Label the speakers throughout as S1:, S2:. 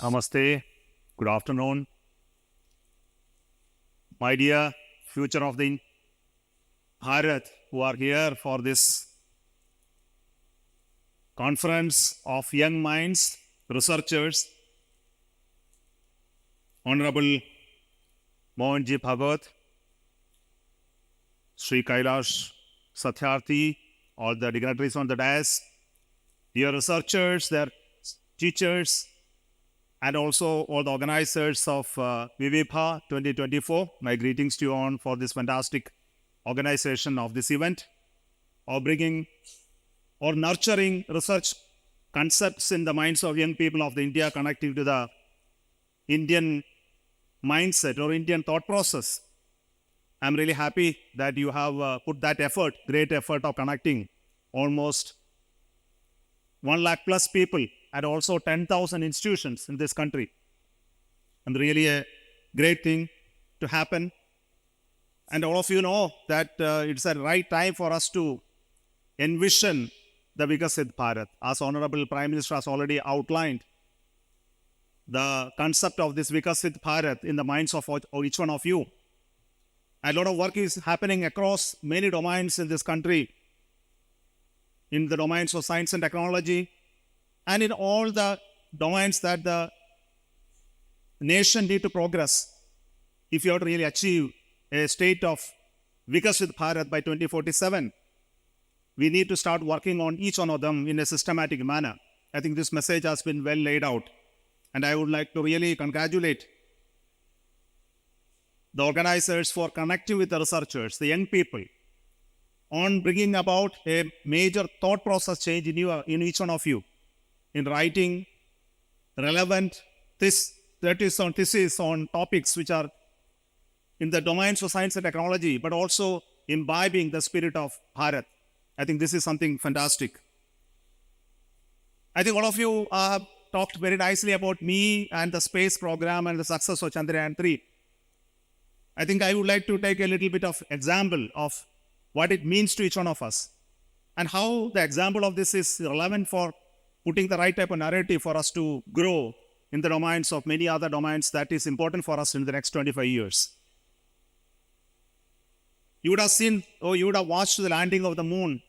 S1: Namaste, good afternoon. My dear future of the Bharat who are here for this conference of young minds, researchers, Honorable Mohanji Bhagat, Sri Kailash Satyarthi, all the dignitaries on the dais, dear researchers, their teachers, and also all the organizers of VIVIBHA 2024. My greetings to you all for this fantastic organization of this event, or bringing or nurturing research concepts in the minds of young people of the India, connecting to the Indian mindset or Indian thought process. I'm really happy that you have put that effort, great effort of connecting almost 1 lakh plus people and also 10,000 institutions in this country. And really a great thing to happen. And all of you know that it's the right time for us to envision the Vikasit Bharat. As Honorable Prime Minister has already outlined, the concept of this Vikasit Bharat in the minds of each one of you. A lot of work is happening across many domains in this country, in the domains of science and technology, and in all the domains that the nation need to progress if you have to really achieve a state of Vikasit Bharat by 2047. We need to start working on each one of them in a systematic manner. I think this message has been well laid out. And I would like to really congratulate the organizers for connecting with the researchers, the young people, on bringing about a major thought process change in each one of you, in writing relevant theses on topics which are in the domains of science and technology, but also imbibing the spirit of Bharat. I think this is something fantastic. I think all of you have talked very nicely about me and the space program and the success of Chandrayaan-3. I think I would like to take a little bit of example of what it means to each one of us and how the example of this is relevant for putting the right type of narrative for us to grow in the domains of many other domains that is important for us in the next 25 years. You would have seen, or you would have watched the landing of the moon.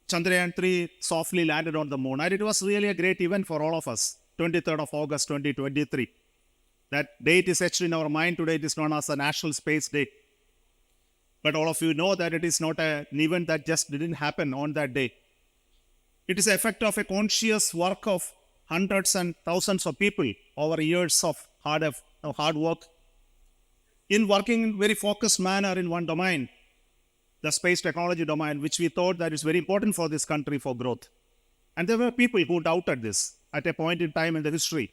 S1: Chandrayaan-3 softly landed on the moon. And it was really a great event for all of us, 23rd of August 2023. That date is etched in our mind today. It is known as the National Space Day. But all of you know that it is not an event that just didn't happen on that day. It is the effect of a conscious work of hundreds and thousands of people over years of hard work in working in very focused manner in one domain, the space technology domain, which we thought that is very important for this country for growth. And there were people who doubted this at a point in time in the history,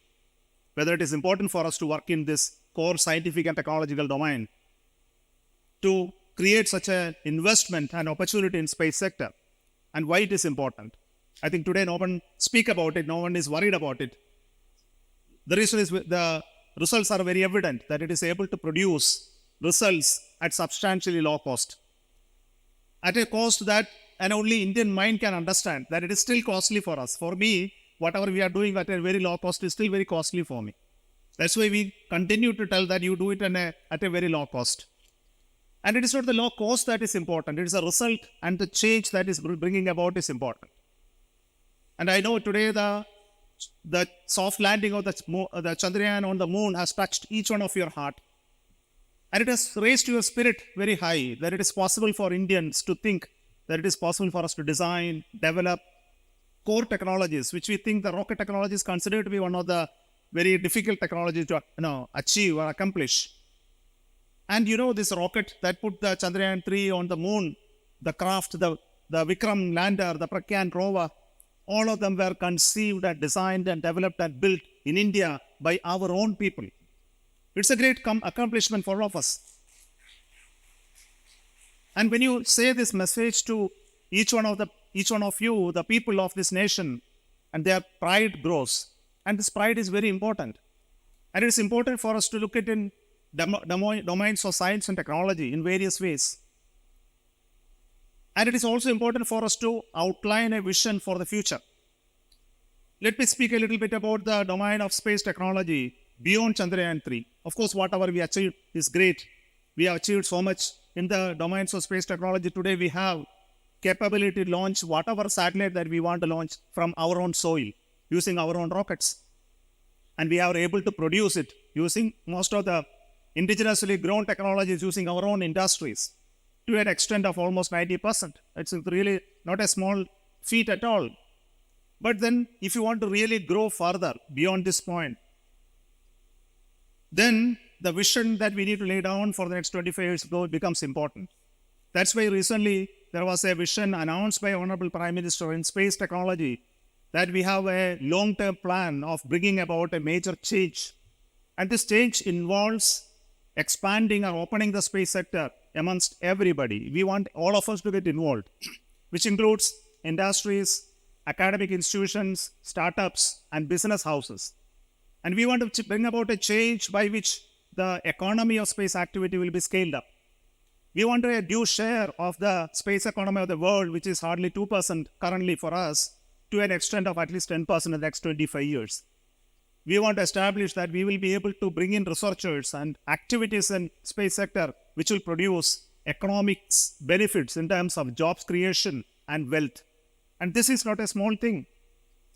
S1: whether it is important for us to work in this core scientific and technological domain, to create such an investment and opportunity in space sector, and why it is important. I think today no one speak about it, no one is worried about it. The reason is the results are very evident that it is able to produce results at substantially low cost. At a cost that an only Indian mind can understand, that it is still costly for us. For me, whatever we are doing at a very low cost is still very costly for me. That's why we continue to tell that you do it at a very low cost. And it is not the low cost that is important. It is a result and the change that is bringing about is important. And I know today the soft landing of the Chandrayaan on the moon has touched each one of your heart. And it has raised your spirit very high, that it is possible for Indians to think that it is possible for us to design, develop core technologies, which we think the rocket technology is considered to be one of the very difficult technologies to achieve or accomplish. And this rocket that put the Chandrayaan-3 on the moon, the craft, the Vikram lander, the Pragyan rover, all of them were conceived and designed and developed and built in India by our own people. It's a great accomplishment for all of us. And when you say this message to each one of you, the people of this nation, and their pride grows. And this pride is very important. And it is important for us to look at in domains of science and technology in various ways. And it is also important for us to outline a vision for the future. Let me speak a little bit about the domain of space technology beyond Chandrayaan 3. Of course, whatever we achieved is great. We have achieved so much in the domains of space technology. Today, we have capability to launch whatever satellite that we want to launch from our own soil using our own rockets. And we are able to produce it using most of the indigenously grown technologies using our own industries to an extent of almost 90%. It's really not a small feat at all. But then if you want to really grow further beyond this point, then the vision that we need to lay down for the next 25 years becomes important. That's why recently there was a vision announced by Honorable Prime Minister in space technology that we have a long-term plan of bringing about a major change. And this change involves expanding or opening the space sector amongst everybody. We want all of us to get involved, which includes industries, academic institutions, startups, and business houses. And we want to bring about a change by which the economy of space activity will be scaled up. We want a due share of the space economy of the world, which is hardly 2% currently for us, to an extent of at least 10% in the next 25 years. We want to establish that we will be able to bring in researchers and activities in space sector, which will produce economic benefits in terms of jobs creation and wealth. And this is not a small thing.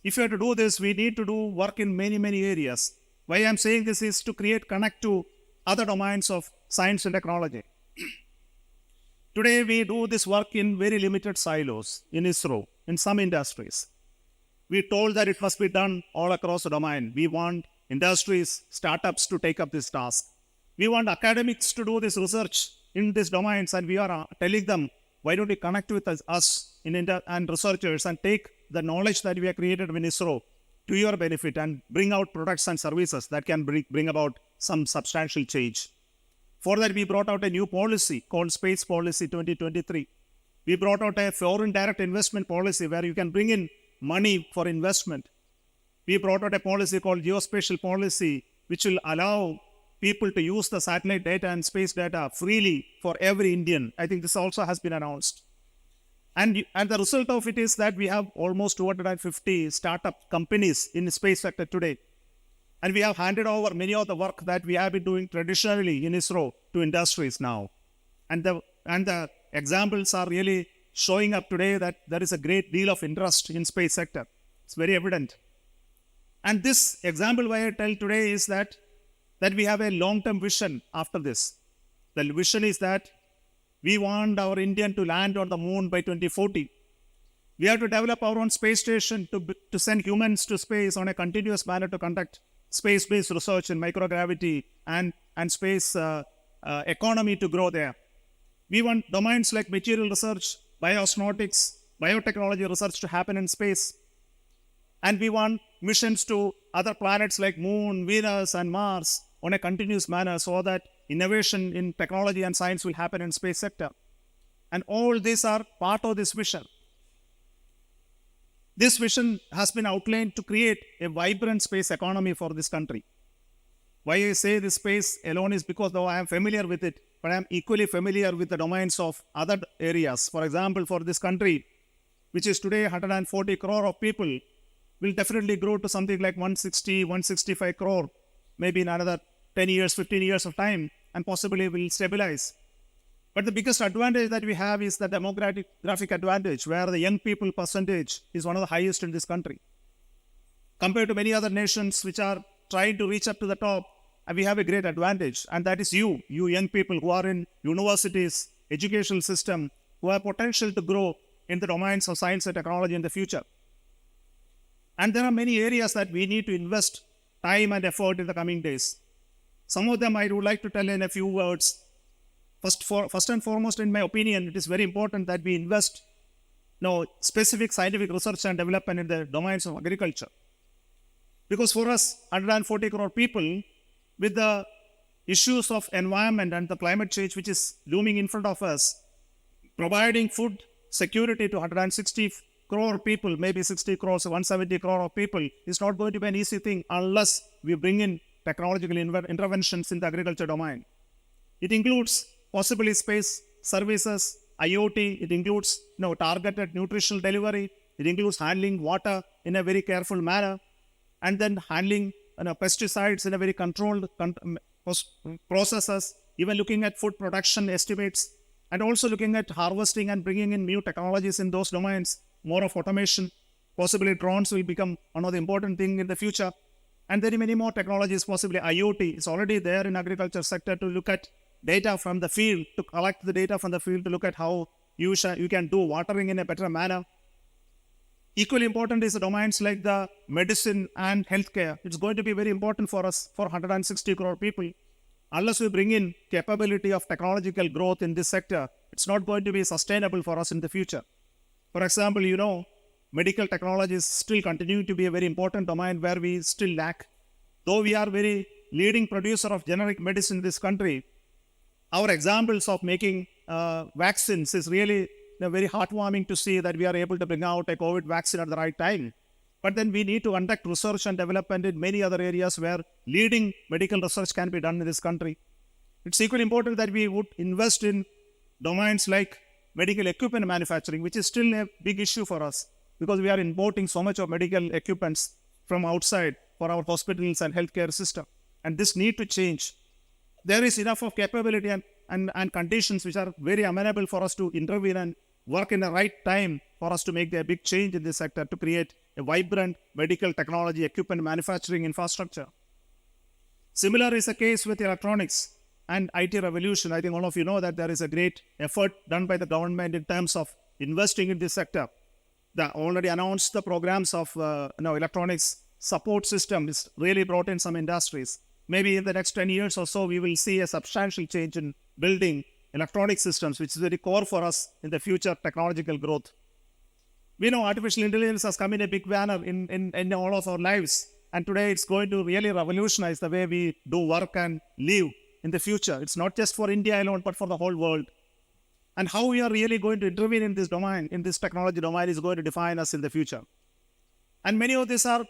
S1: If you have to do this, we need to do work in many, many areas. Why I'm saying this is to connect to other domains of science and technology. Today, we do this work in very limited silos in ISRO, in some industries. We told that it must be done all across the domain. We want industries, startups to take up this task. We want academics to do this research in these domains, and we are telling them, why don't you connect with us and researchers and take the knowledge that we have created in ISRO to your benefit and bring out products and services that can bring about some substantial change. For that, we brought out a new policy called Space Policy 2023. We brought out a foreign direct investment policy where you can bring in money for investment. We brought out a policy called Geospatial Policy, which will allow people to use the satellite data and space data freely for every Indian. I think this also has been announced. And the result of it is that we have almost 250 startup companies in the space sector today. And we have handed over many of the work that we have been doing traditionally in ISRO to industries now. And the examples are really showing up today that there is a great deal of interest in space sector. It's very evident. And this example why I tell today is that we have a long-term vision after this. The vision is that we want our Indian to land on the moon by 2040. We have to develop our own space station to send humans to space on a continuous manner to conduct space-based research in microgravity and space economy to grow there. We want domains like material research, bioastronautics, biotechnology research to happen in space. And we want missions to other planets like Moon, Venus, and Mars on a continuous manner so that innovation in technology and science will happen in space sector. And all these are part of this vision. This vision has been outlined to create a vibrant space economy for this country. Why I say this space alone is because though I am familiar with it, but I am equally familiar with the domains of other areas. For example, for this country, which is today 140 crore of people, will definitely grow to something like 160, 165 crore, maybe in another 10 years, 15 years of time, and possibly will stabilize. But the biggest advantage that we have is the demographic advantage, where the young people percentage is one of the highest in this country. Compared to many other nations which are trying to reach up to the top, we have a great advantage, and that is you young people who are in universities, educational system, who have potential to grow in the domains of science and technology in the future. And there are many areas that we need to invest time and effort in the coming days. Some of them I would like to tell in a few words. First and foremost, in my opinion, it is very important that we invest specific scientific research and development in the domains of agriculture. Because for us, 140 crore people, with the issues of environment and the climate change which is looming in front of us, providing food security to 160 crore people, maybe 60 crores, 170 crore of people, is not going to be an easy thing unless we bring in technological interventions in the agriculture domain. It includes possibly space services, IoT, it includes targeted nutritional delivery, it includes handling water, in a very careful manner, and then handling pesticides in a very controlled processes, even looking at food production estimates, and also looking at harvesting and bringing in new technologies in those domains, more of automation. Possibly drones will become one of the important things in the future. And there are many more technologies, possibly IoT is already there in agriculture sector to look at data from the field, to collect the data from the field, to look at how you can do watering in a better manner. Equally important is the domains like the medicine and healthcare. It's going to be very important for us, for 160 crore people. Unless we bring in capability of technological growth in this sector, it's not going to be sustainable for us in the future. For example, medical technologies still continue to be a very important domain where we still lack. Though we are very leading producer of generic medicine in this country, our examples of making vaccines is really very heartwarming to see that we are able to bring out a COVID vaccine at the right time. But then we need to conduct research and development in many other areas where leading medical research can be done in this country. It's equally important that we would invest in domains like medical equipment manufacturing, which is still a big issue for us because we are importing so much of medical equipments from outside for our hospitals and healthcare system. And this need to change. There is enough of capability and conditions which are very amenable for us to intervene and work in the right time for us to make a big change in this sector to create a vibrant medical technology equipment manufacturing infrastructure. Similar is the case with electronics and IT revolution. I think all of you know that there is a great effort done by the government in terms of investing in this sector. They already announced the programs of electronics support system is really brought in some industries. Maybe in the next 10 years or so, we will see a substantial change in building electronic systems, which is very core for us in the future technological growth. We know artificial intelligence has come in a big manner in all of our lives. And today it's going to really revolutionize the way we do work and live in the future. It's not just for India alone, but for the whole world. And how we are really going to intervene in this domain, in this technology domain, is going to define us in the future. And many of these are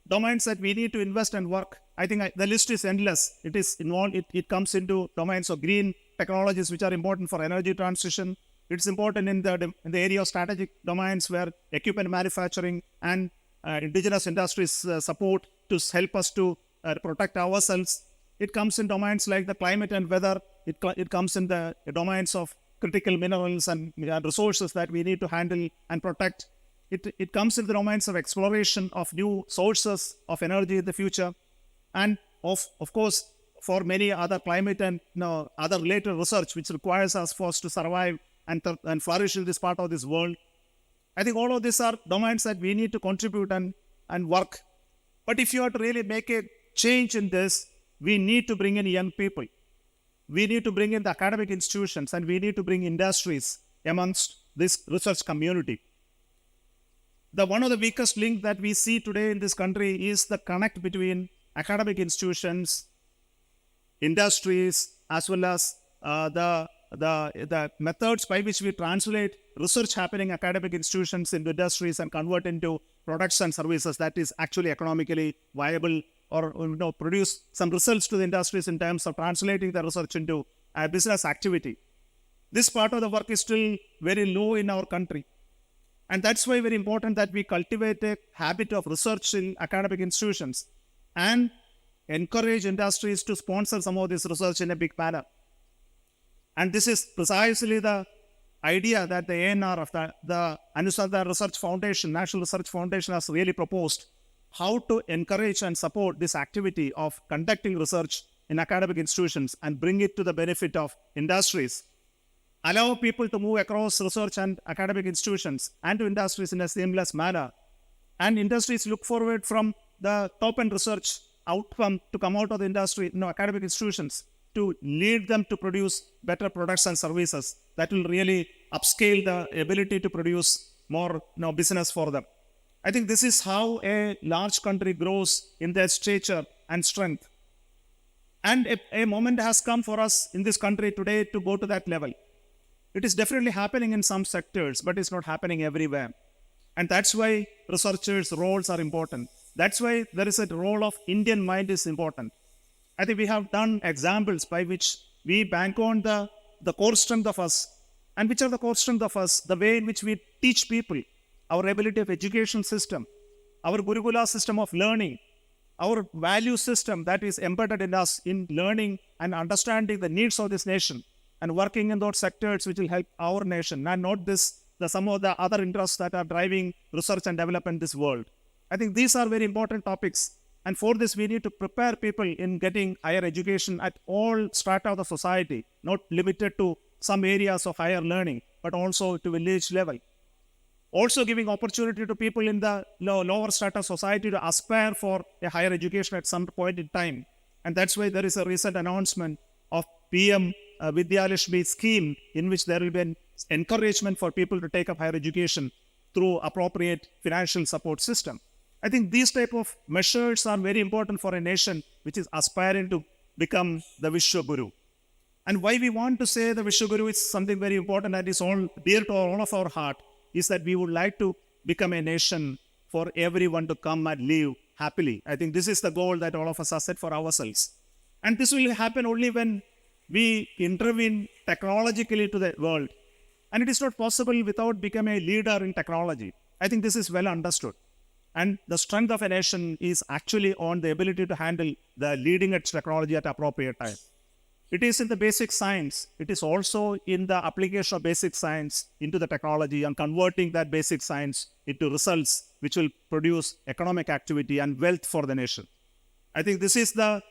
S1: domains that we need to invest and work. I think the list is endless. It is involved. It comes into domains of green technologies, which are important for energy transition. It's important in the area of strategic domains where equipment manufacturing and indigenous industries support to help us to protect ourselves. It comes in domains like the climate and weather. It comes in the domains of critical minerals and resources that we need to handle and protect. It comes in the domains of exploration of new sources of energy in the future. And of course, for many other climate and other related research, which requires us for us to survive and flourish in this part of this world. I think all of these are domains that we need to contribute and work. But if you are to really make a change in this, we need to bring in young people. We need to bring in the academic institutions, and we need to bring industries amongst this research community. One of the weakest links that we see today in this country is the connect between academic institutions, industries, as well as the methods by which we translate research happening in academic institutions into industries and convert into products and services that is actually economically viable, or produce some results to the industries in terms of translating the research into a business activity. This part of the work is still very low in our country. And that's why very important that we cultivate a habit of research in academic institutions and encourage industries to sponsor some of this research in a big manner. And this is precisely the idea that the ANR of the Anusandhan Research Foundation, National Research Foundation, has really proposed, how to encourage and support this activity of conducting research in academic institutions and bring it to the benefit of industries. Allow people to move across research and academic institutions and to industries in a seamless manner. And industries look forward from the top-end research outcome to come out of the industry, academic institutions, to lead them to produce better products and services that will really upscale the ability to produce more business for them. I think this is how a large country grows in their stature and strength. And a moment has come for us in this country today to go to that level. It is definitely happening in some sectors, but it's not happening everywhere. And that's why researchers' roles are important. That's why there is a role of Indian mind is important. I think we have done examples by which we bank on the core strength of us. And which are the core strength of us? The way in which we teach people, our ability of education system, our Gurukula system of learning, our value system that is embedded in us in learning and understanding the needs of this nation and working in those sectors which will help our nation and not some of the other interests that are driving research and development in this world. I think these are very important topics. And for this, we need to prepare people in getting higher education at all strata of the society, not limited to some areas of higher learning, but also to village level. Also giving opportunity to people in the lower strata society to aspire for a higher education at some point in time. And that's why there is a recent announcement of PM Vidyalakshmi scheme in which there will be an encouragement for people to take up higher education through appropriate financial support system. I think these type of measures are very important for a nation which is aspiring to become the Vishwaguru. And why we want to say the Vishwaguru is something very important and is all dear to all of our heart is that we would like to become a nation for everyone to come and live happily. I think this is the goal that all of us have set for ourselves. And this will happen only when we intervene technologically to the world. And it is not possible without becoming a leader in technology. I think this is well understood. And the strength of a nation is actually on the ability to handle the leading edge technology at appropriate time. It is in the basic science. It is also in the application of basic science into the technology and converting that basic science into results which will produce economic activity and wealth for the nation. I think this is the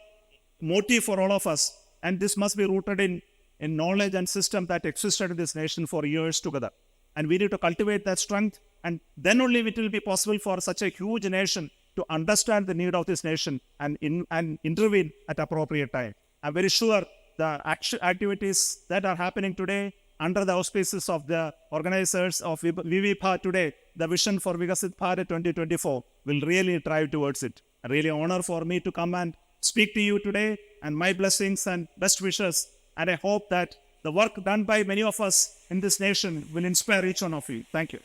S1: motive for all of us. And this must be rooted in knowledge and system that existed in this nation for years together. And we need to cultivate that strength. And then only it will be possible for such a huge nation to understand the need of this nation and intervene at appropriate time. I'm very sure the activities that are happening today under the auspices of the organizers of VIVIBHA today, the vision for Vikasit Bharat 2024 will really drive towards it. A really honor for me to come and speak to you today, and my blessings and best wishes. And I hope that the work done by many of us in this nation will inspire each one of you. Thank you.